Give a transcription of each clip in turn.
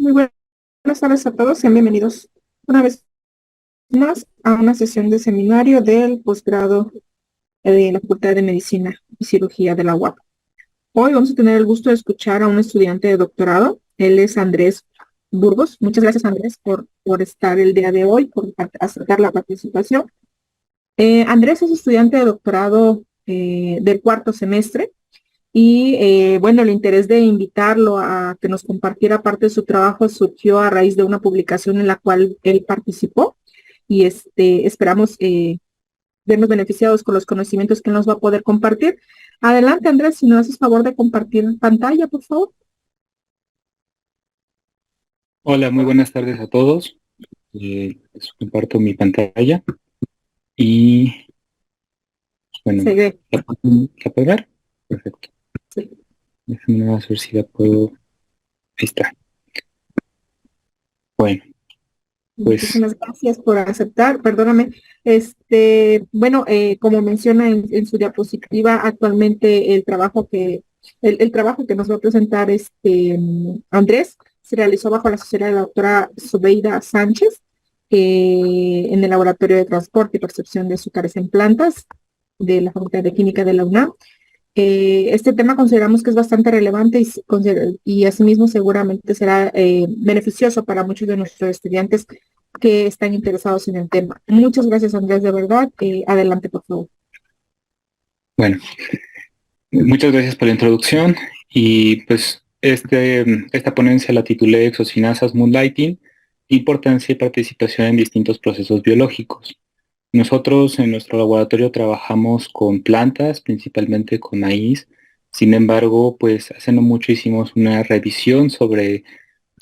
Muy buenas tardes a todos, sean bienvenidos una vez más a una sesión de seminario del posgrado de la Facultad de Medicina y Cirugía de la UAP. Hoy vamos a tener el gusto de escuchar a un estudiante de doctorado. Él es Andrés Burgos. Muchas gracias, Andrés, por estar el día de hoy, por aceptar la participación. Andrés es estudiante de doctorado del cuarto semestre. Y bueno, el interés de invitarlo a que nos compartiera parte de su trabajo surgió a raíz de una publicación en la cual él participó y esperamos vernos beneficiados con los conocimientos que él nos va a poder compartir. Adelante, Andrés, si nos haces favor de compartir pantalla, por favor. Hola, muy buenas tardes a todos. Les comparto mi pantalla y bueno, Se ve. ¿la pueden ver? Perfecto. Sí. Déjenme nada más ver si la puedo. Ahí está. Bueno, pues Muchísimas gracias por aceptar. Perdóname. Bueno, como menciona en su diapositiva, actualmente el trabajo que nos va a presentar Andrés se realizó bajo la asesoría de la doctora Sobeida Sánchez en el Laboratorio de Transporte y Percepción de Azúcares en Plantas de la Facultad de Química de la UNAM. Este tema consideramos que es bastante relevante y asimismo seguramente será beneficioso para muchos de nuestros estudiantes que están interesados en el tema. Muchas gracias, Andrés, de verdad. Adelante, por favor. bueno, muchas gracias por la introducción y pues esta ponencia la titulé Exocinasas Moonlighting, importancia y participación en distintos procesos biológicos. Nosotros en nuestro laboratorio trabajamos con plantas, principalmente con maíz. Sin embargo, pues hace no mucho hicimos una revisión sobre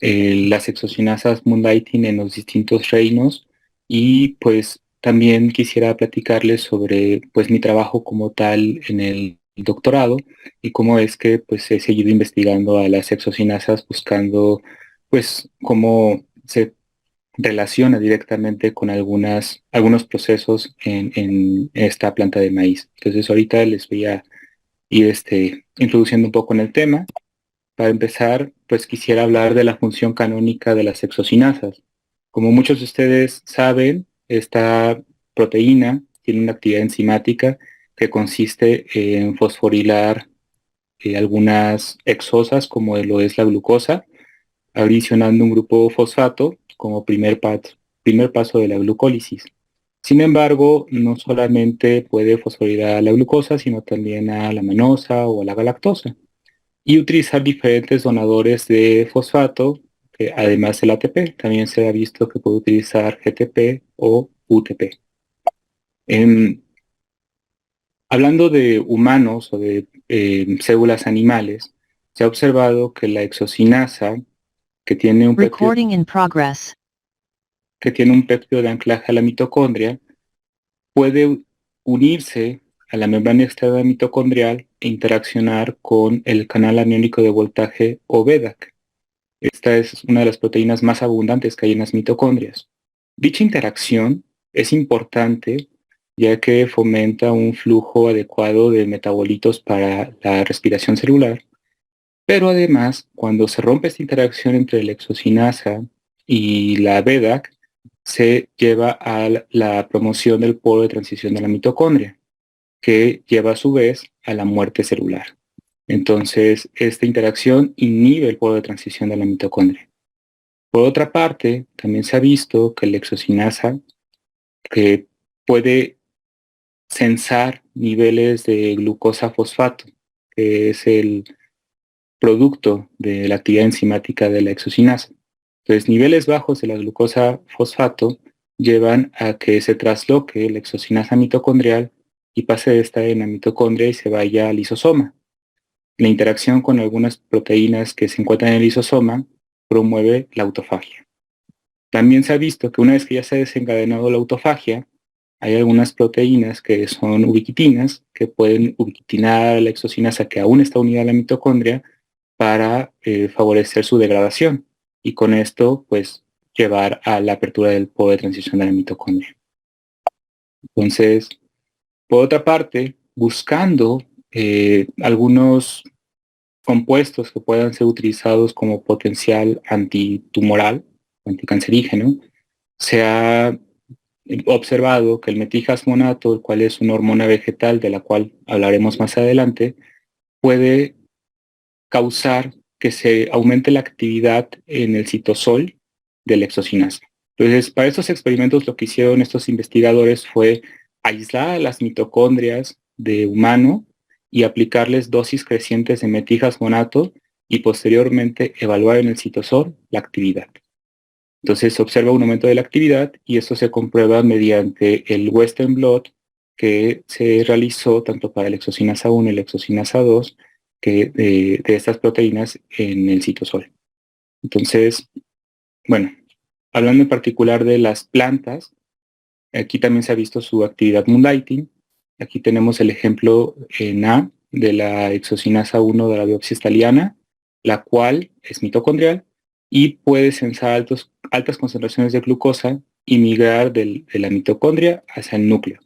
las exocinasas Moonlighting en los distintos reinos y pues también quisiera platicarles sobre pues mi trabajo como tal en el doctorado y cómo es que pues he seguido investigando a las exocinasas buscando pues cómo se relaciona directamente con algunos procesos en esta planta de maíz. Entonces ahorita les voy a ir introduciendo un poco en el tema. Para empezar, pues quisiera hablar de la función canónica de las exocinasas. Como muchos de ustedes saben, esta proteína tiene una actividad enzimática que consiste en fosforilar algunas exosas, como lo es la glucosa, adicionando un grupo fosfato como primer paso de la glucólisis. Sin embargo, no solamente puede fosforilar a la glucosa, sino también a la manosa o a la galactosa. Y utilizar diferentes donadores de fosfato, además del ATP. También se ha visto que puede utilizar GTP o UTP. Em, Hablando de humanos o de células animales, se ha observado que la exocinasa, que tiene un péptido Recording in progress. que tiene un péptido de anclaje a la mitocondria, puede unirse a la membrana externa mitocondrial e interaccionar con el canal aniónico de voltaje o BEDAC. Esta es una de las proteínas más abundantes que hay en las mitocondrias. Dicha interacción es importante ya que fomenta un flujo adecuado de metabolitos para la respiración celular, pero además, cuando se rompe esta interacción entre la exocinasa y la BEDAC, se lleva a la promoción del polo de transición de la mitocondria, que lleva a su vez a la muerte celular. Entonces, esta interacción inhibe el polo de transición de la mitocondria. Por otra parte, también se ha visto que la exocinasa, que puede sensar niveles de glucosa fosfato, que es el producto de la actividad enzimática de la exocinasa. Entonces, niveles bajos de la glucosa fosfato llevan a que se trasloque la exocinasa mitocondrial y pase de estar en la mitocondria y se vaya al lisosoma. La interacción con algunas proteínas que se encuentran en el lisosoma promueve la autofagia. También se ha visto que una vez que ya se ha desencadenado la autofagia, hay algunas proteínas que son ubiquitinas que pueden ubiquitinar a la exocinasa que aún está unida a la mitocondria para favorecer su degradación y con esto pues llevar a la apertura del podo de transición de la mitocondria. Entonces, por otra parte, buscando algunos compuestos que puedan ser utilizados como potencial antitumoral, anticancerígeno, se ha observado que el metilhasmonato, el cual es una hormona vegetal de la cual hablaremos más adelante, puede causar que se aumente la actividad en el citosol de la exocinasa. Entonces, para estos experimentos lo que hicieron estos investigadores fue aislar las mitocondrias de humano y aplicarles dosis crecientes de metilhasmonato y posteriormente evaluar en el citosol la actividad. Entonces se observa un aumento de la actividad y esto se comprueba mediante el Western blot que se realizó tanto para la exocinasa 1 y la exocinasa 2 que, de estas proteínas en el citosol. Entonces, bueno, hablando en particular de las plantas, aquí también se ha visto su actividad moonlighting. Aquí tenemos el ejemplo en A de la exocinasa 1 de la biopsia estaliana, la cual es mitocondrial y puede sensar altas concentraciones de glucosa y migrar de la mitocondria hacia el núcleo.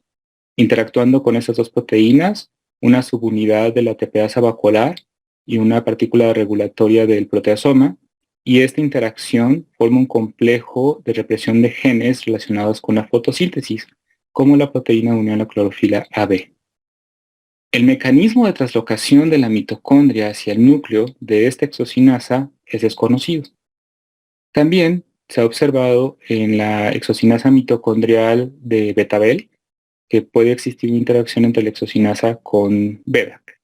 Interactuando con esas dos proteínas, una subunidad de la ATPasa vacuolar y una partícula regulatoria del proteasoma, y esta interacción forma un complejo de represión de genes relacionados con la fotosíntesis, como la proteína de unión a la clorofila AB. El mecanismo de traslocación de la mitocondria hacia el núcleo de esta exocinasa es desconocido. También se ha observado en la exocinasa mitocondrial de betabel que puede existir una interacción entre la exocinasa con BEDAC,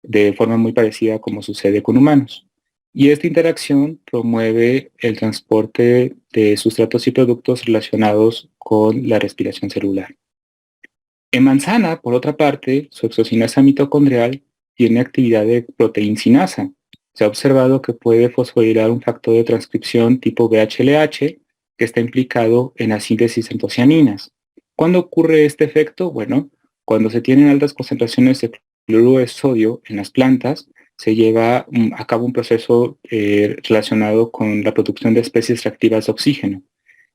de forma muy parecida como sucede con humanos. Y esta interacción promueve el transporte de sustratos y productos relacionados con la respiración celular. En manzana, por otra parte, su exocinasa mitocondrial tiene actividad de proteincinasa. Se ha observado que puede fosforilar un factor de transcripción tipo BHLH que está implicado en la síntesis de antocianinas. ¿Cuándo ocurre este efecto? Bueno, cuando se tienen altas concentraciones de cloruro de sodio en las plantas, se lleva a cabo un proceso relacionado con la producción de especies reactivas de oxígeno.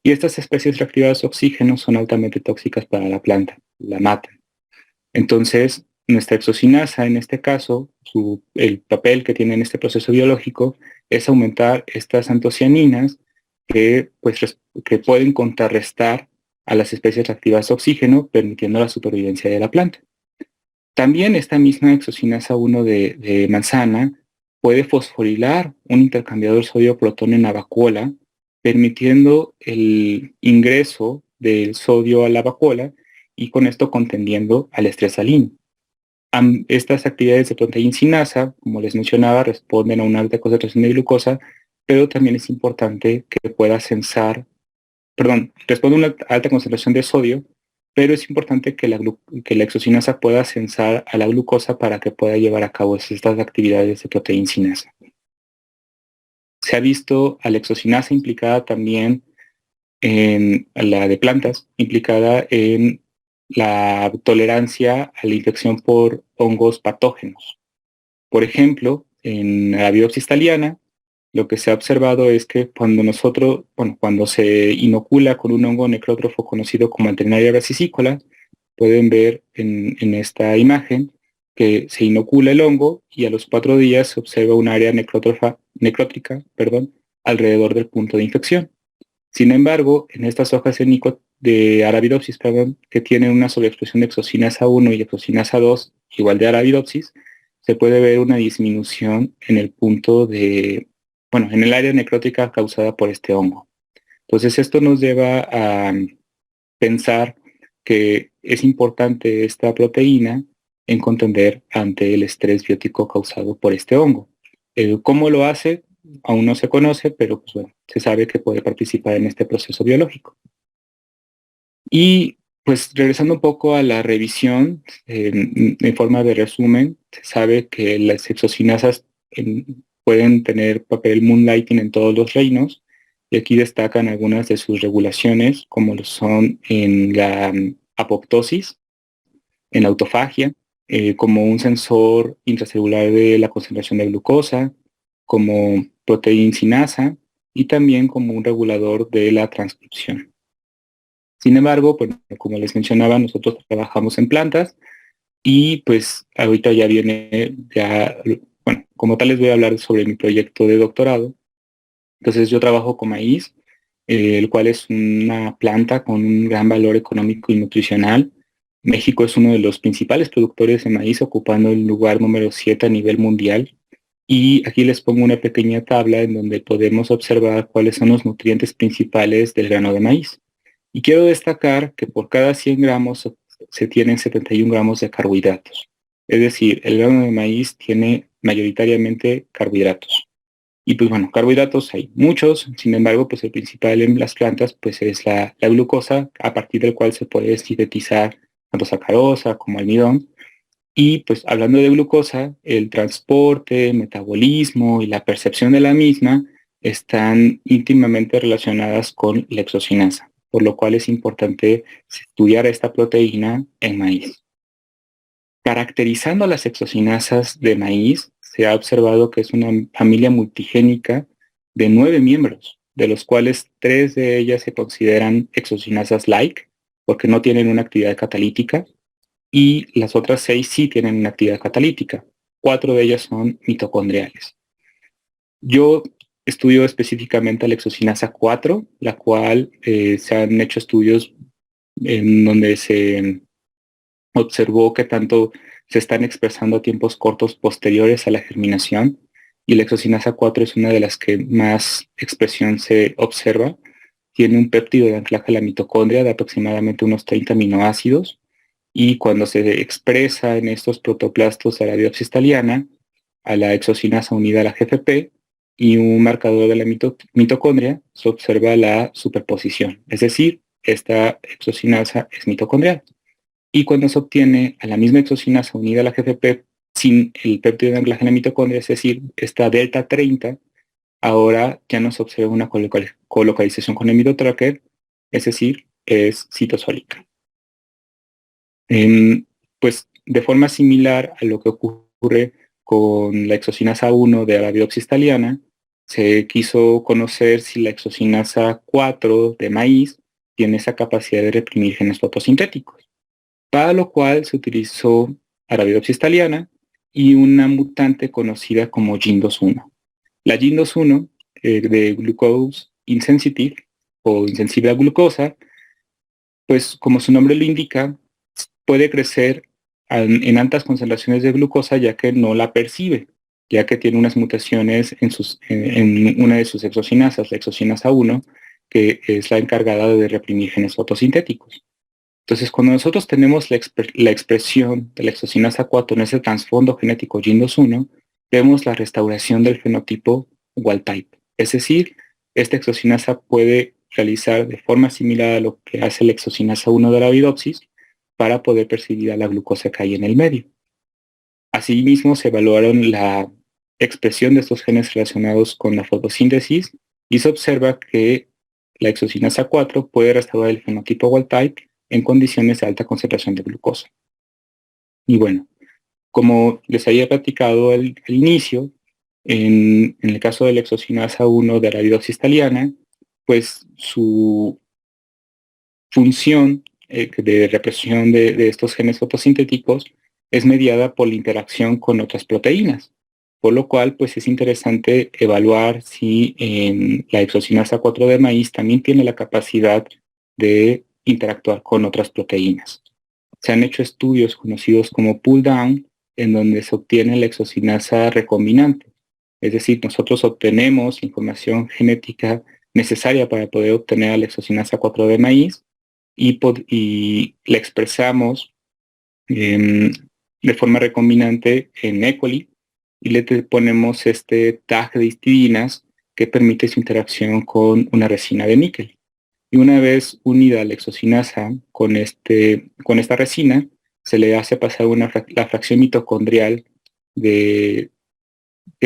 Y estas especies reactivas de oxígeno son altamente tóxicas para la planta, la matan. Entonces, nuestra exocinasa, en este caso, el papel que tiene en este proceso biológico es aumentar estas antocianinas que pueden contrarrestar a las especies reactivas de oxígeno, permitiendo la supervivencia de la planta. También esta misma exocinasa 1 de manzana puede fosforilar un intercambiador sodio-protón en la vacuola, permitiendo el ingreso del sodio a la vacuola y con esto contendiendo al estrés salino. Estas actividades de proteincinasa, como les mencionaba, responden a una alta concentración de glucosa, pero también es importante que pueda responde a una alta concentración de sodio, pero es importante que la exocinasa pueda sensar a la glucosa para que pueda llevar a cabo estas actividades de proteincinasa. Se ha visto a la exocinasa implicada también en la de plantas, implicada en la tolerancia a la infección por hongos patógenos. Por ejemplo, en la biopsia estaliana, lo que se ha observado es que cuando se inocula con un hongo necrótrofo conocido como Alternaria brasicícola, pueden ver en esta imagen que se inocula el hongo y a los 4 días se observa un área necrótica alrededor del punto de infección. Sin embargo, en estas hojas de Arabidopsis, que tienen una sobreexpresión de exocinasa 1 y exocinasa 2, igual de Arabidopsis, se puede ver una disminución en el punto en el área necrótica causada por este hongo. Entonces esto nos lleva a pensar que es importante esta proteína en contender ante el estrés biótico causado por este hongo. ¿Cómo lo hace? Aún no se conoce, pero se sabe que puede participar en este proceso biológico. Y pues regresando un poco a la revisión, en forma de resumen, se sabe que las exocinasas pueden tener papel moonlighting en todos los reinos, y aquí destacan algunas de sus regulaciones, como lo son en la apoptosis, en la autofagia, como un sensor intracelular de la concentración de glucosa, como proteincinasa y también como un regulador de la transcripción. Sin embargo, como les mencionaba, nosotros trabajamos en plantas y pues ahorita ya viene, como tal les voy a hablar sobre mi proyecto de doctorado. Entonces yo trabajo con maíz, el cual es una planta con un gran valor económico y nutricional. México es uno de los principales productores de maíz, ocupando el lugar número 7 a nivel mundial. Y aquí les pongo una pequeña tabla en donde podemos observar cuáles son los nutrientes principales del grano de maíz. Y quiero destacar que por cada 100 gramos se tienen 71 gramos de carbohidratos. Es decir, el grano de maíz tiene mayoritariamente carbohidratos. Y pues bueno, carbohidratos hay muchos, sin embargo, pues el principal en las plantas pues es la glucosa, a partir del cual se puede sintetizar tanto sacarosa como almidón. Y pues hablando de glucosa, el transporte, metabolismo y la percepción de la misma están íntimamente relacionadas con la exocinasa, por lo cual es importante estudiar esta proteína en maíz. Caracterizando las exocinasas de maíz, se ha observado que es una familia multigénica de 9 miembros, de los cuales 3 de ellas se consideran exocinasas-like, porque no tienen una actividad catalítica, y las otras 6 sí tienen una actividad catalítica. 4 de ellas son mitocondriales. Yo estudio específicamente la exocinasa 4, la cual se han hecho estudios en donde se observó que tanto se están expresando a tiempos cortos posteriores a la germinación, y la exocinasa 4 es una de las que más expresión se observa. Tiene un péptido de anclaje a la mitocondria de aproximadamente unos 30 aminoácidos, y cuando se expresa en estos protoplastos a la biopsia thaliana, a la exocinasa unida a la GFP y un marcador de la mitocondria, se observa la superposición, es decir, esta exocinasa es mitocondrial. Y cuando se obtiene a la misma exocinasa unida a la GFP sin el péptido de anclaje en la mitocondria, es decir, esta delta 30, ahora ya no se observa una colocalización con el endotracker, es decir, es citosólica. Pues de forma similar a lo que ocurre con la exocinasa 1 de la biopsia thaliana, se quiso conocer si la exocinasa 4 de maíz tiene esa capacidad de reprimir genes fotosintéticos, para lo cual se utilizó Arabidopsis thaliana y una mutante conocida como GIN2I. La GIN2I de glucose insensitive o insensible a glucosa, pues como su nombre lo indica, puede crecer en altas concentraciones de glucosa ya que no la percibe, ya que tiene unas mutaciones en una de sus exocinasas, la exocinasa 1, que es la encargada de reprimir genes fotosintéticos. Entonces, cuando nosotros tenemos la expresión de la exocinasa 4 en ese trasfondo genético GIN2I, vemos la restauración del fenotipo wild type. Es decir, esta exocinasa puede realizar de forma similar a lo que hace la exocinasa 1 de la Arabidopsis para poder percibir a la glucosa que hay en el medio. Asimismo, se evaluaron la expresión de estos genes relacionados con la fotosíntesis y se observa que la exocinasa 4 puede restaurar el fenotipo wild type en condiciones de alta concentración de glucosa. Y bueno, como les había platicado al inicio, en el caso de la exocinasa 1 de Arabidopsis thaliana, pues su función de represión de estos genes fotosintéticos es mediada por la interacción con otras proteínas, por lo cual pues es interesante evaluar si en la exocinasa 4 de maíz también tiene la capacidad de interactuar con otras proteínas. Se han hecho estudios conocidos como pull down, en donde se obtiene la exocinasa recombinante. Es decir, nosotros obtenemos información genética necesaria para poder obtener la exocinasa 4 de maíz y la expresamos de forma recombinante en E. coli y le ponemos este tag de histidinas que permite su interacción con una resina de níquel. Y una vez unida la exocinasa con esta resina, se le hace pasar la fracción mitocondrial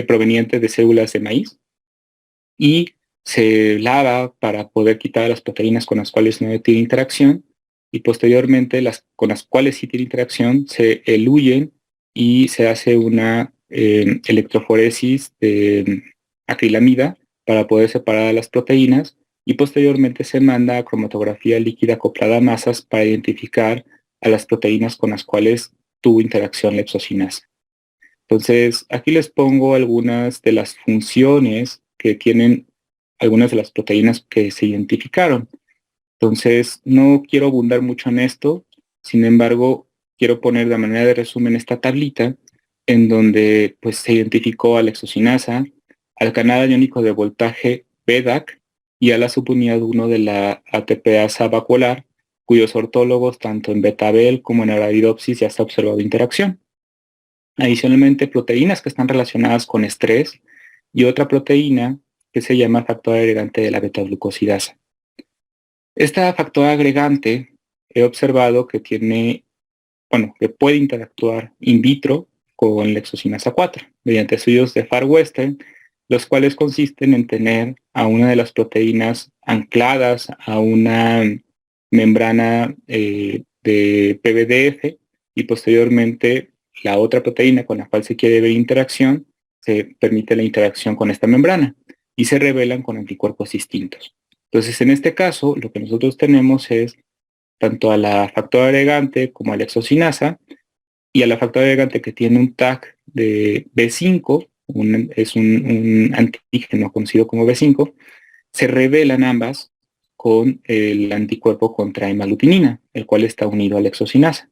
proveniente de células de maíz y se lava para poder quitar las proteínas con las cuales no tiene interacción, y posteriormente las con las cuales sí tiene interacción se eluyen y se hace una electroforesis de acrilamida para poder separar las proteínas, y posteriormente se manda a cromatografía líquida acoplada a masas para identificar a las proteínas con las cuales tuvo interacción la exocinasa. Entonces, aquí les pongo algunas de las funciones que tienen algunas de las proteínas que se identificaron. Entonces, no quiero abundar mucho en esto, sin embargo, quiero poner de manera de resumen esta tablita en donde pues, se identificó a la exocinasa, al canal iónico de voltaje BDAC y a la subunidad 1 de la ATPasa vacuolar, cuyos ortólogos tanto en betabel como en Arabidopsis ya se ha observado interacción. Adicionalmente, proteínas que están relacionadas con estrés y otra proteína que se llama factor agregante de la beta-glucosidasa. Esta factor agregante he observado que que puede interactuar in vitro con la exocinasa 4 mediante estudios de Far Western, los cuales consisten en tener a una de las proteínas ancladas a una membrana de PBDF y posteriormente la otra proteína con la cual se quiere ver interacción, se permite la interacción con esta membrana y se revelan con anticuerpos distintos. Entonces, en este caso, lo que nosotros tenemos es tanto a la factor agregante como a la exocinasa, y a la factor agregante que tiene un tag de B5, es un antígeno conocido como B5, se revelan ambas con el anticuerpo contra hemaglutinina, el cual está unido a la exocinasa.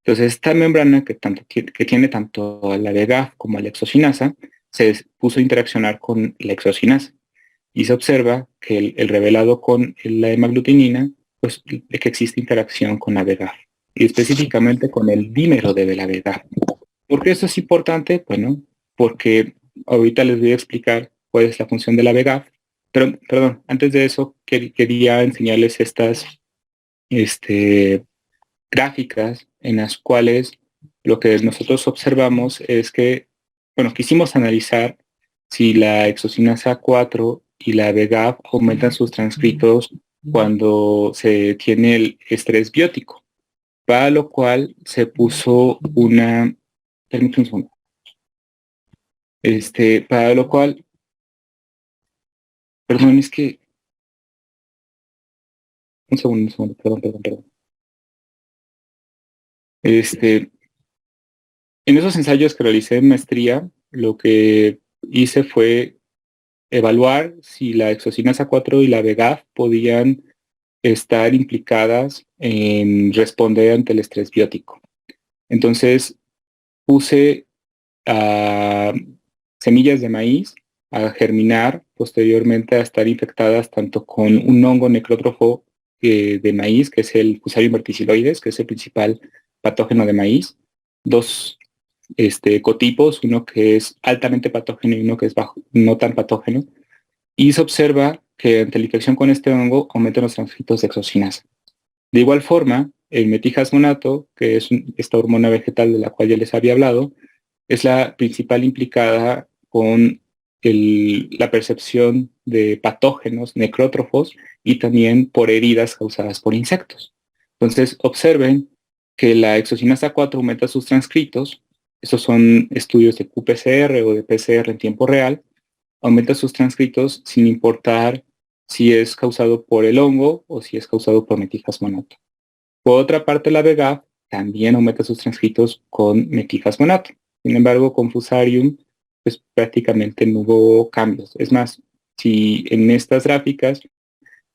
Entonces, esta membrana que tiene tanto a la VEGF como a la exocinasa, se puso a interaccionar con la exocinasa y se observa que el revelado con la hemaglutinina, pues que existe interacción con la VEGF y específicamente con el dímero de la VEGF. ¿Por qué esto es importante? Bueno, porque ahorita les voy a explicar cuál es la función de la VEGF, pero, perdón, antes de eso quería enseñarles estas gráficas en las cuales lo que nosotros observamos es que, bueno, quisimos analizar si la exocinasa 4 y la VEGF aumentan sus transcritos cuando se tiene el estrés biótico, para lo cual se puso permítame un segundo, para lo cual, perdón, es que, un segundo, perdón. En esos ensayos que realicé en maestría, lo que hice fue evaluar si la exocinasa 4 y la VEGF podían estar implicadas en responder ante el estrés biótico. Entonces puse a semillas de maíz a germinar, posteriormente a estar infectadas tanto con un hongo necrótrofo de maíz, que es el Fusarium verticilloides, que es el principal patógeno de maíz, dos ecotipos, uno que es altamente patógeno y uno que es no tan patógeno, y se observa que ante la infección con este hongo aumentan los transcritos de exocinasa. De igual forma, el metijasmonato, que es esta hormona vegetal de la cual ya les había hablado, es la principal implicada con la percepción de patógenos necrótrofos y también por heridas causadas por insectos. Entonces, observen que la exocinasa 4 aumenta sus transcritos. Estos son estudios de qPCR o de PCR en tiempo real. Aumenta sus transcritos sin importar si es causado por el hongo o si es causado por metijasmonato. Por otra parte, la VEGF también aumenta sus transcritos con metijasmonato. Sin embargo, con Fusarium, pues prácticamente no hubo cambios. Es más, si en estas gráficas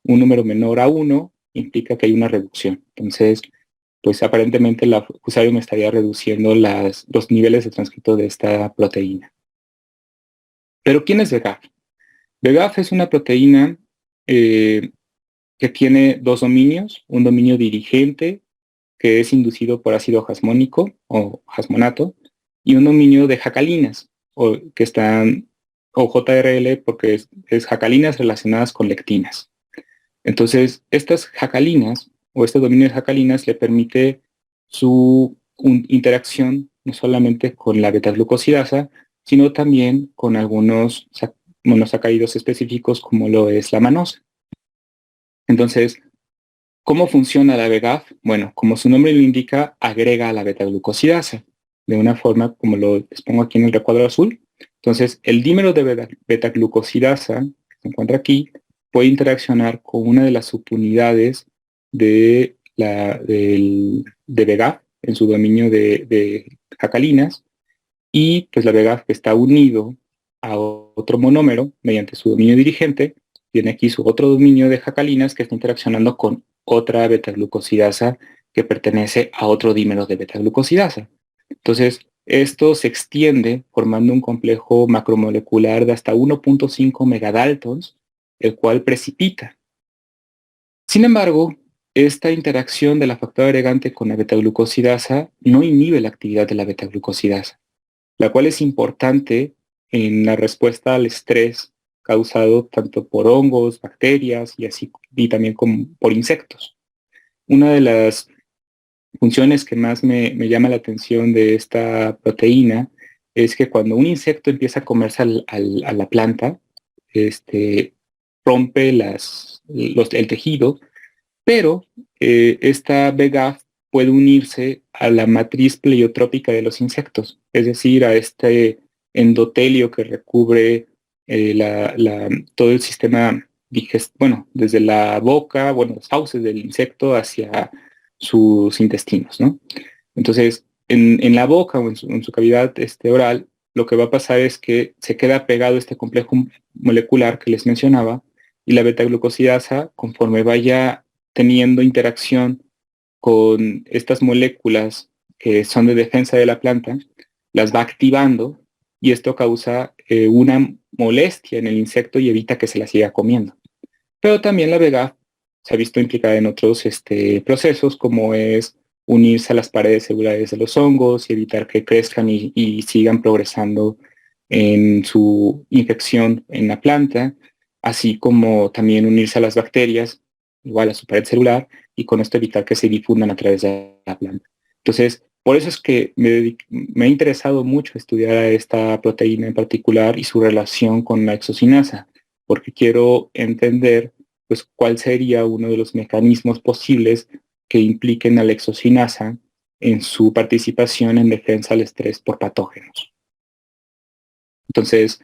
un número menor a 1 implica que hay una reducción. Entonces, pues aparentemente la Fusarium estaría reduciendo los niveles de transcrito de esta proteína. Pero ¿quién es VEGF? VEGF es una proteína que tiene dos dominios, un dominio dirigente que es inducido por ácido jasmónico o jasmonato, y un dominio de jacalinas, o JRL porque es jacalinas relacionadas con lectinas. Entonces, estas jacalinas, o este dominio de jacalinas, le permite su interacción no solamente con la beta-glucosidasa, sino también con algunos monosacáridos específicos como lo es la manosa. Entonces, ¿cómo funciona la VEGF? Bueno, como su nombre lo indica, agrega a la beta-glucosidasa de una forma como les pongo aquí en el recuadro azul. Entonces, el dímero de beta-glucosidasa, que se encuentra aquí, puede interaccionar con una de las subunidades de VEGF en su dominio de jacalinas y pues la VEGF está unido a otro monómero mediante su dominio dirigente. Tiene aquí su otro dominio de jacalinas que está interaccionando con otra beta-glucosidasa que pertenece a otro dímero de beta-glucosidasa. Entonces, esto se extiende formando un complejo macromolecular de hasta 1.5 megadaltons, el cual precipita. Sin embargo, esta interacción de la factor agregante con la beta-glucosidasa no inhibe la actividad de la beta-glucosidasa, la cual es importante en la respuesta al estrés causado tanto por hongos, bacterias y también por insectos. Una de las funciones que más me llama la atención de esta proteína es que cuando un insecto empieza a comerse a la planta, rompe el tejido, pero esta VEGF puede unirse a la matriz pleiotrópica de los insectos, es decir, a este endotelio que recubre todo el sistema digestivo, desde la boca, los fauces del insecto hacia sus intestinos, ¿no? Entonces, en la boca o en su cavidad oral, lo que va a pasar es que se queda pegado este complejo molecular que les mencionaba, y la beta-glucosidasa, conforme vaya teniendo interacción con estas moléculas que son de defensa de la planta, las va activando, y esto causa una molestia en el insecto y evita que se la siga comiendo. Pero también la VEGF se ha visto implicada en otros procesos, como es unirse a las paredes celulares de los hongos y evitar que crezcan y sigan progresando en su infección en la planta, así como también unirse a las bacterias, igual a su pared celular, y con esto evitar que se difundan a través de la planta. Entonces, por eso es que me ha interesado mucho estudiar a esta proteína en particular y su relación con la exocinasa, porque quiero entender pues cuál sería uno de los mecanismos posibles que impliquen a la exocinasa en su participación en defensa al estrés por patógenos. Entonces,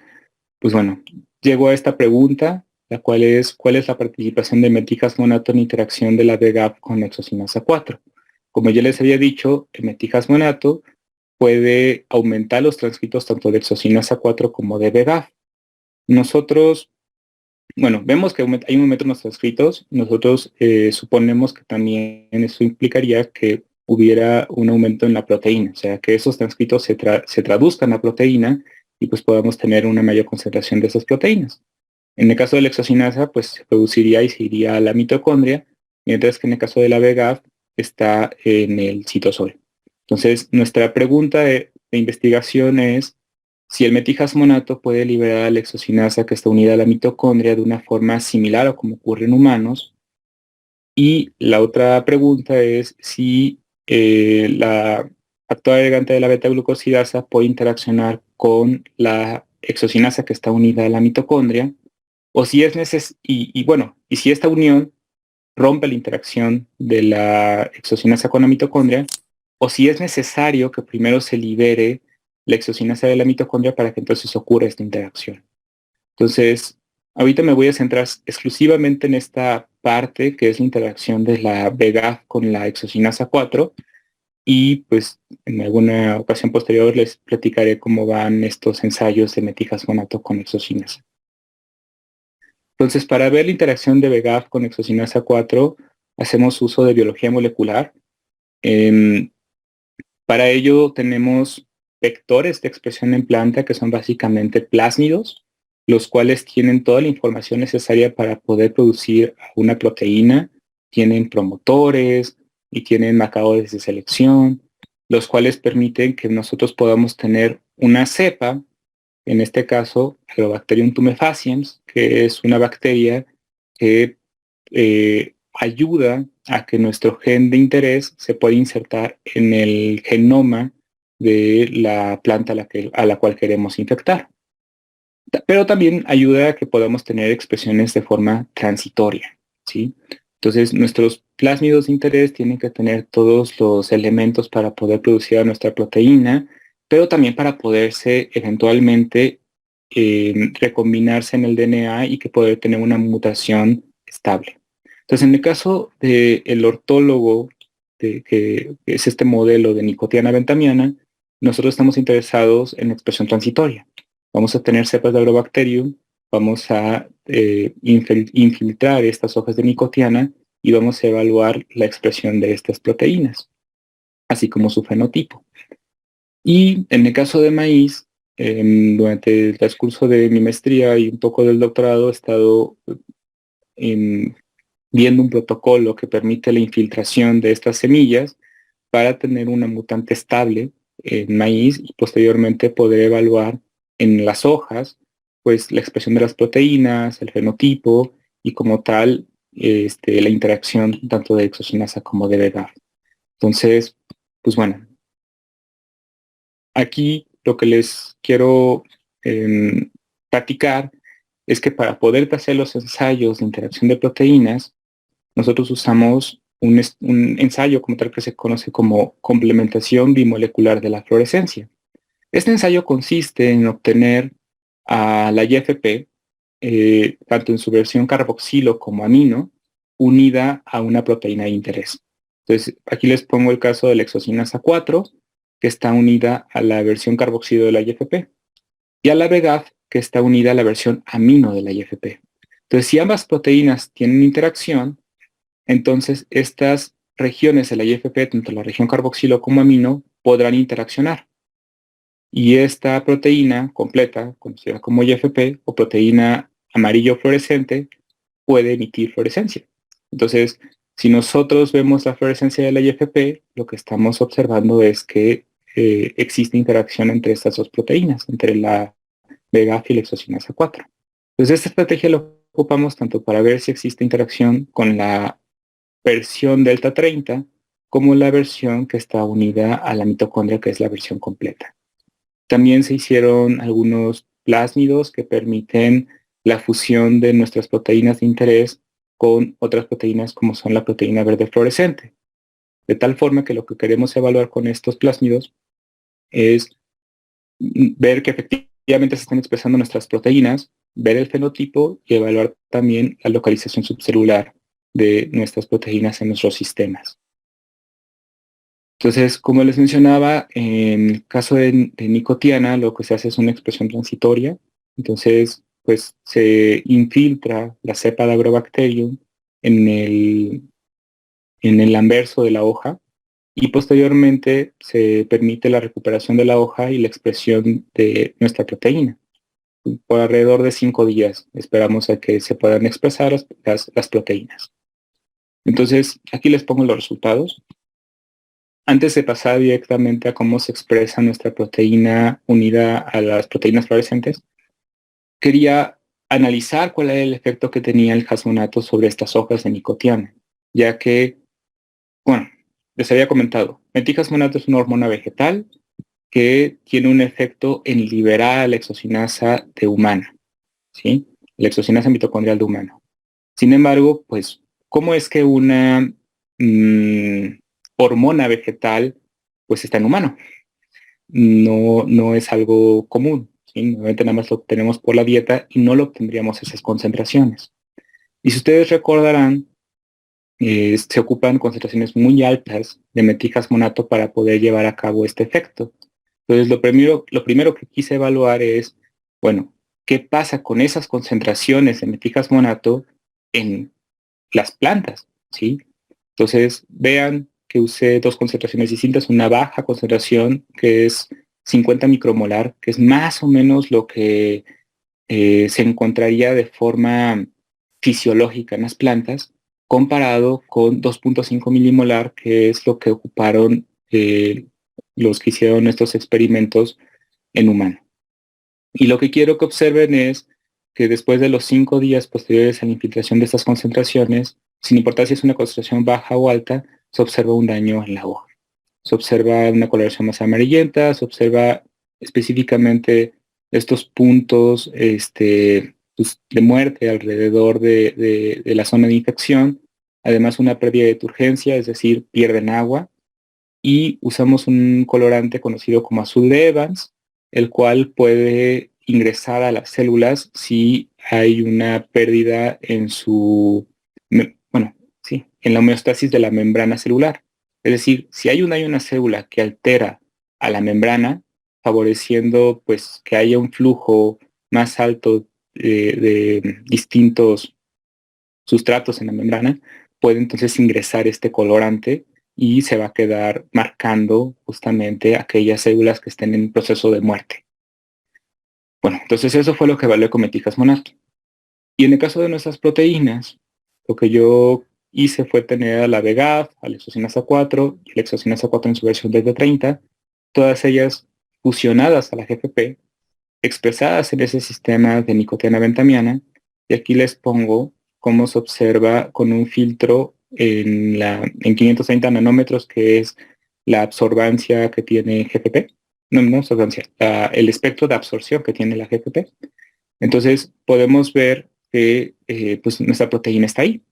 pues bueno, llego a esta pregunta, la cual es, ¿cuál es la participación de metijas monato en interacción de la VEGF con exocinasa 4? Como ya les había dicho, el metijas monato puede aumentar los transcritos tanto de exocinasa 4 como de VEGF. Nosotros, vemos que hay un aumento en los transcritos. Nosotros suponemos que también eso implicaría que hubiera un aumento en la proteína, o sea, que esos transcritos se traduzcan a proteína y pues podamos tener una mayor concentración de esas proteínas. En el caso de la exocinasa, pues se produciría y se iría a la mitocondria, mientras que en el caso de la VEGF está en el citosol. Entonces, nuestra pregunta de investigación es si el metijas monato puede liberar a la exocinasa que está unida a la mitocondria de una forma similar a como ocurre en humanos. Y la otra pregunta es si la factor agregante de la beta-glucosidasa puede interaccionar con la exocinasa que está unida a la mitocondria, o si es y si esta unión rompe la interacción de la exocinasa con la mitocondria, o si es necesario que primero se libere la exocinasa de la mitocondria para que entonces ocurra esta interacción. Entonces, ahorita me voy a centrar exclusivamente en esta parte que es la interacción de la VEGF con la exocinasa 4, y pues en alguna ocasión posterior les platicaré cómo van estos ensayos de metijas monato con exocinasa. Entonces, para ver la interacción de VEGF con exocinasa 4, hacemos uso de biología molecular. Para ello tenemos vectores de expresión en planta que son básicamente plásmidos, los cuales tienen toda la información necesaria para poder producir una proteína. Tienen promotores y tienen marcadores de selección, los cuales permiten que nosotros podamos tener una cepa, en este caso Agrobacterium tumefaciens, que es una bacteria que ayuda a que nuestro gen de interés se pueda insertar en el genoma de la planta a la cual queremos infectar. Pero también ayuda a que podamos tener expresiones de forma transitoria, ¿sí? Entonces, nuestros plásmidos de interés tienen que tener todos los elementos para poder producir a nuestra proteína, pero también para poderse eventualmente recombinarse en el DNA y que poder tener una mutación estable. Entonces, en el caso del ortólogo, que es este modelo de Nicotiana bentamiana, nosotros estamos interesados en expresión transitoria. Vamos a tener cepas de Agrobacterium, vamos a infiltrar estas hojas de nicotiana y vamos a evaluar la expresión de estas proteínas, así como su fenotipo. Y en el caso de maíz, durante el transcurso de mi maestría y un poco del doctorado, he estado viendo un protocolo que permite la infiltración de estas semillas para tener una mutante estable en maíz y posteriormente poder evaluar en las hojas pues la expresión de las proteínas, el fenotipo y como tal la interacción tanto de exocinasa como de VEGF. Entonces, pues bueno, aquí lo que les quiero platicar es que para poder hacer los ensayos de interacción de proteínas, nosotros usamos un ensayo como tal que se conoce como complementación bimolecular de la fluorescencia. Este ensayo consiste en obtener a la IFP, tanto en su versión carboxilo como amino, unida a una proteína de interés. Entonces, aquí les pongo el caso de la exocinasa 4, que está unida a la versión carboxilo de la IFP, y a la VEGF, que está unida a la versión amino de la IFP. Entonces, si ambas proteínas tienen interacción, entonces estas regiones de la IFP, tanto la región carboxilo como amino, podrán interaccionar. Y esta proteína completa, conocida como IFP o proteína amarillo fluorescente, puede emitir fluorescencia. Entonces, si nosotros vemos la fluorescencia de la IFP, lo que estamos observando es que existe interacción entre estas dos proteínas, entre la VEGF y la exocinasa 4. Entonces, esta estrategia la ocupamos tanto para ver si existe interacción con la versión delta 30 como la versión que está unida a la mitocondria, que es la versión completa. También se hicieron algunos plásmidos que permiten la fusión de nuestras proteínas de interés con otras proteínas como son la proteína verde fluorescente. De tal forma que lo que queremos evaluar con estos plásmidos es ver que efectivamente se están expresando nuestras proteínas, ver el fenotipo y evaluar también la localización subcelular de nuestras proteínas en nuestros sistemas. Entonces, como les mencionaba, en el caso de nicotiana, lo que se hace es una expresión transitoria. Entonces, pues se infiltra la cepa de Agrobacterium en el anverso de la hoja y posteriormente se permite la recuperación de la hoja y la expresión de nuestra proteína. Por alrededor de 5 días esperamos a que se puedan expresar las proteínas. Entonces, aquí les pongo los resultados. Antes de pasar directamente a cómo se expresa nuestra proteína unida a las proteínas fluorescentes, quería analizar cuál era el efecto que tenía el jasmonato sobre estas hojas de nicotiana, ya que, bueno, les había comentado, metilhasmonato es una hormona vegetal que tiene un efecto en liberar la exocinasa de humana, ¿sí? La exocinasa mitocondrial de humano. Sin embargo, pues, ¿cómo es que una hormona vegetal pues está en humano? No es algo común, ¿sí? Normalmente nada más lo obtenemos por la dieta y no lo obtendríamos esas concentraciones. Y si ustedes recordarán, se ocupan concentraciones muy altas de metilhasmonato para poder llevar a cabo este efecto. Entonces, lo primero que quise evaluar es, bueno, ¿qué pasa con esas concentraciones de metilhasmonato en las plantas? ¿Sí? Entonces, vean que usé dos concentraciones distintas, una baja concentración que es 50 micromolar, que es más o menos lo que se encontraría de forma fisiológica en las plantas, comparado con 2.5 milimolar, que es lo que ocuparon los que hicieron estos experimentos en humano. Y lo que quiero que observen es que después de los 5 días posteriores a la infiltración de estas concentraciones, sin importar si es una concentración baja o alta, se observa un daño en la hoja. Se observa una coloración más amarillenta, se observa específicamente estos puntos pues, de muerte alrededor de la zona de infección, además una pérdida de turgencia, es decir, pierden agua, y usamos un colorante conocido como azul de Evans, el cual puede ingresar a las células si hay una pérdida en bueno, sí, en la homeostasis de la membrana celular. Es decir, si hay una célula que altera a la membrana, favoreciendo pues que haya un flujo más alto de distintos sustratos en la membrana, puede entonces ingresar este colorante y se va a quedar marcando justamente aquellas células que estén en proceso de muerte. Bueno, entonces eso fue lo que evalué con Metijas Monato. Y en el caso de nuestras proteínas, lo que yo hice fue tener a la VEGAF, a la exocinasa 4 y la exocinasa 4 en su versión DT30, todas ellas fusionadas a la GFP, expresadas en ese sistema de nicotina bentamiana, y aquí les pongo cómo se observa con un filtro en 530 nanómetros, que es la absorbancia que tiene GFP. No absorbancia, el espectro de absorción que tiene la GFP. Entonces podemos ver que pues nuestra proteína está ahí.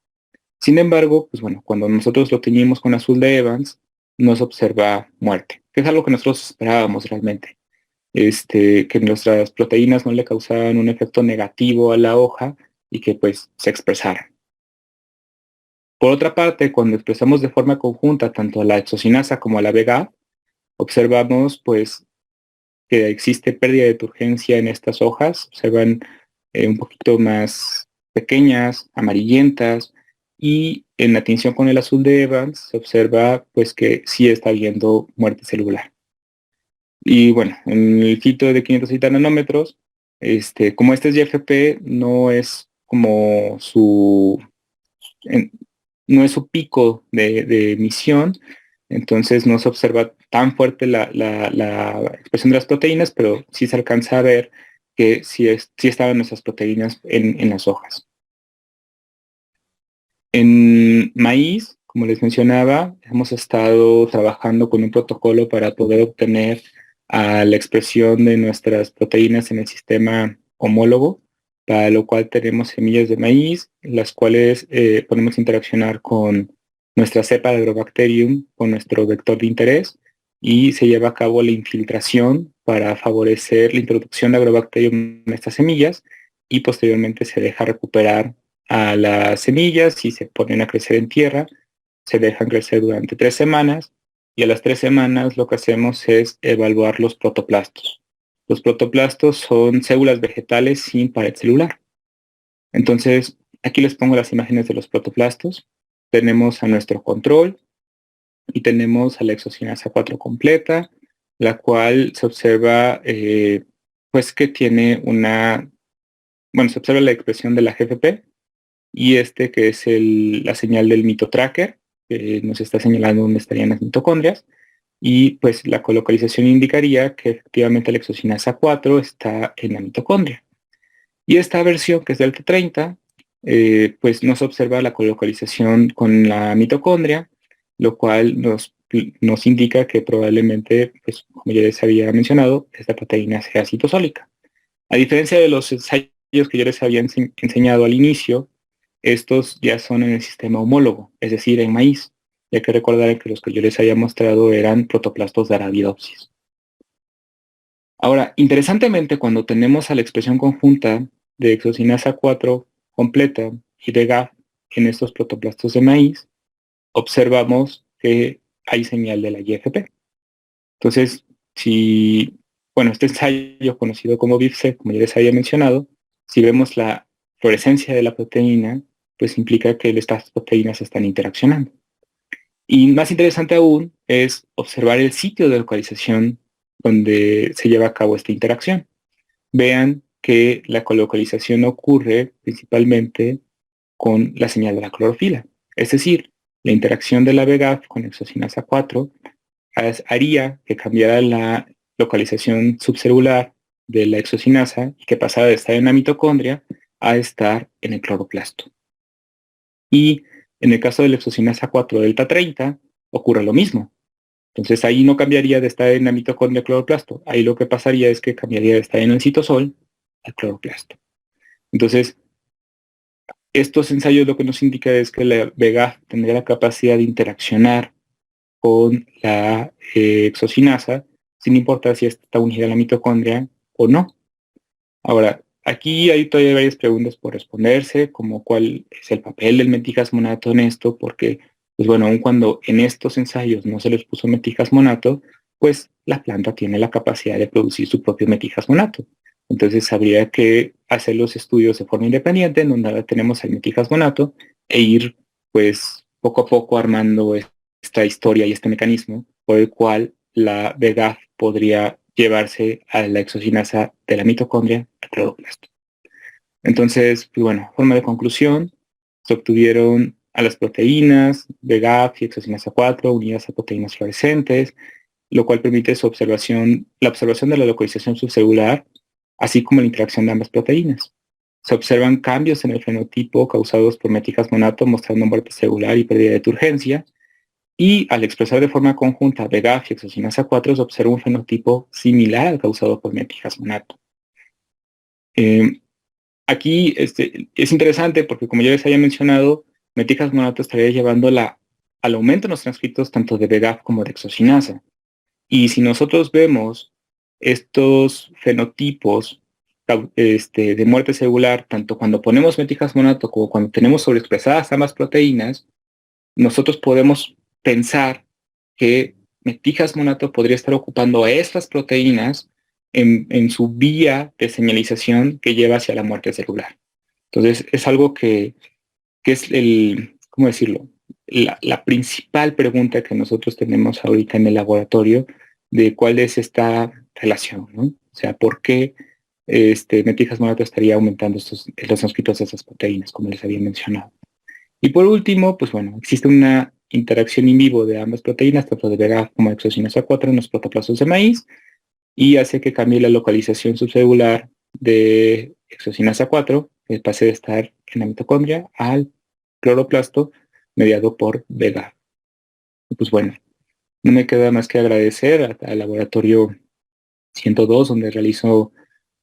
Sin embargo, pues bueno, cuando nosotros lo teñimos con azul de Evans, no se observa muerte, que es algo que nosotros esperábamos realmente. Que nuestras proteínas no le causaban un efecto negativo a la hoja y que pues se expresaran. Por otra parte, cuando expresamos de forma conjunta tanto a la exocinasa como a la VEGA, observamos pues que existe pérdida de turgencia en estas hojas, se van un poquito más pequeñas, amarillentas, y en la tinción con el azul de Evans se observa pues que sí está habiendo muerte celular. Y bueno, en el filtro de 560 nanómetros, como este es GFP, no es como no es su pico de emisión, entonces no se observa tan fuerte la expresión de las proteínas, pero sí se alcanza a ver que sí estaban nuestras proteínas en las hojas. En maíz, como les mencionaba, hemos estado trabajando con un protocolo para poder obtener la expresión de nuestras proteínas en el sistema homólogo, para lo cual tenemos semillas de maíz, las cuales podemos interaccionar con nuestra cepa de Agrobacterium, con nuestro vector de interés, y se lleva a cabo la infiltración para favorecer la introducción de Agrobacterium en estas semillas, y posteriormente se deja recuperar a las semillas y se ponen a crecer en tierra, se dejan crecer durante 3 semanas, y a las 3 semanas lo que hacemos es evaluar los protoplastos. Los protoplastos son células vegetales sin pared celular. Entonces, aquí les pongo las imágenes de los protoplastos. Tenemos a nuestro control y tenemos a la exocinasa 4 completa, la cual se observa pues que tiene se observa la expresión de la GFP, y que es la señal del mitotracker, que nos está señalando dónde estarían las mitocondrias, y pues la colocalización indicaría que efectivamente la exocinasa 4 está en la mitocondria. Y esta versión, que es delta 30, pues nos observa la colocalización con la mitocondria, lo cual nos indica que probablemente, pues, como ya les había mencionado, esta proteína sea citosólica. A diferencia de los ensayos que yo les había enseñado al inicio, estos ya son en el sistema homólogo, es decir, en maíz. Y hay que recordar que los que yo les había mostrado eran protoplastos de Arabidopsis. Ahora, interesantemente, cuando tenemos a la expresión conjunta de exocinasa 4 completa y de GAF en estos protoplastos de maíz, observamos que hay señal de la IFP. Entonces, este ensayo conocido como BIFSE, como ya les había mencionado, si vemos la fluorescencia de la proteína, pues implica que estas proteínas están interaccionando. Y más interesante aún es observar el sitio de localización donde se lleva a cabo esta interacción. Vean que la colocalización ocurre principalmente con la señal de la clorofila. Es decir, la interacción de la VEGAF con exocinasa 4 haría que cambiara la localización subcelular de la exocinasa y que pasara de estar en la mitocondria a estar en el cloroplasto. Y en el caso de la exocinasa 4 delta 30 ocurre lo mismo. Entonces ahí no cambiaría de estar en la mitocondria al cloroplasto. Ahí lo que pasaría es que cambiaría de estar en el citosol al cloroplasto. Entonces, estos ensayos lo que nos indica es que la VEGAF tendría la capacidad de interaccionar con la exocinasa, sin importar si está unida a la mitocondria o no. Ahora, aquí hay todavía varias preguntas por responderse, como cuál es el papel del Metijas monato en esto, porque, pues bueno, aun cuando en estos ensayos no se les puso Metijas monato, pues la planta tiene la capacidad de producir su propio metilhasmonato. Entonces habría que hacer los estudios de forma independiente, en donde ahora tenemos el metilhasmonato, e ir pues poco a poco armando esta historia y este mecanismo por el cual la VEGF podría llevarse a la exocinasa de la mitocondria al cloroplasto. Entonces, pues bueno, forma de conclusión, se obtuvieron a las proteínas VEGF y exocinasa 4 unidas a proteínas fluorescentes, lo cual permite la observación de la localización subcelular, así como la interacción de ambas proteínas. Se observan cambios en el fenotipo causados por metilhasmonato, mostrando muerte celular y pérdida de turgencia, y al expresar de forma conjunta VEGF y exocinasa 4 se observa un fenotipo similar al causado por metilhasmonato. Aquí es interesante porque, como ya les había mencionado, metilhasmonato estaría llevando al aumento en los transcriptos tanto de VEGF como de exocinasa. Y si nosotros vemos estos fenotipos de muerte celular, tanto cuando ponemos metilhasmonato como cuando tenemos sobreexpresadas ambas proteínas, nosotros podemos pensar que metilhasmonato podría estar ocupando a estas proteínas en su vía de señalización que lleva hacia la muerte celular. Entonces, es algo que es ¿cómo decirlo? La principal pregunta que nosotros tenemos ahorita en el laboratorio de cuál es esta relación, ¿no? O sea, ¿por qué metilhasmonato estaría aumentando los transcriptos de esas proteínas, como les había mencionado? Y por último, pues bueno, existe una interacción in vivo de ambas proteínas, tanto de VEGF como de exocinasa 4 en los protoplastos de maíz, y hace que cambie la localización subcelular de exocinasa 4, que pase de estar en la mitocondria al cloroplasto, mediado por VEGF. Y pues bueno, no me queda más que agradecer al laboratorio 102, donde realizo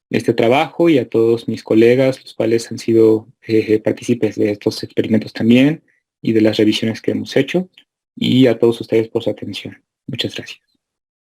este trabajo, y a todos mis colegas, los cuales han sido partícipes de estos experimentos también y de las revisiones que hemos hecho, y a todos ustedes por su atención. Muchas gracias.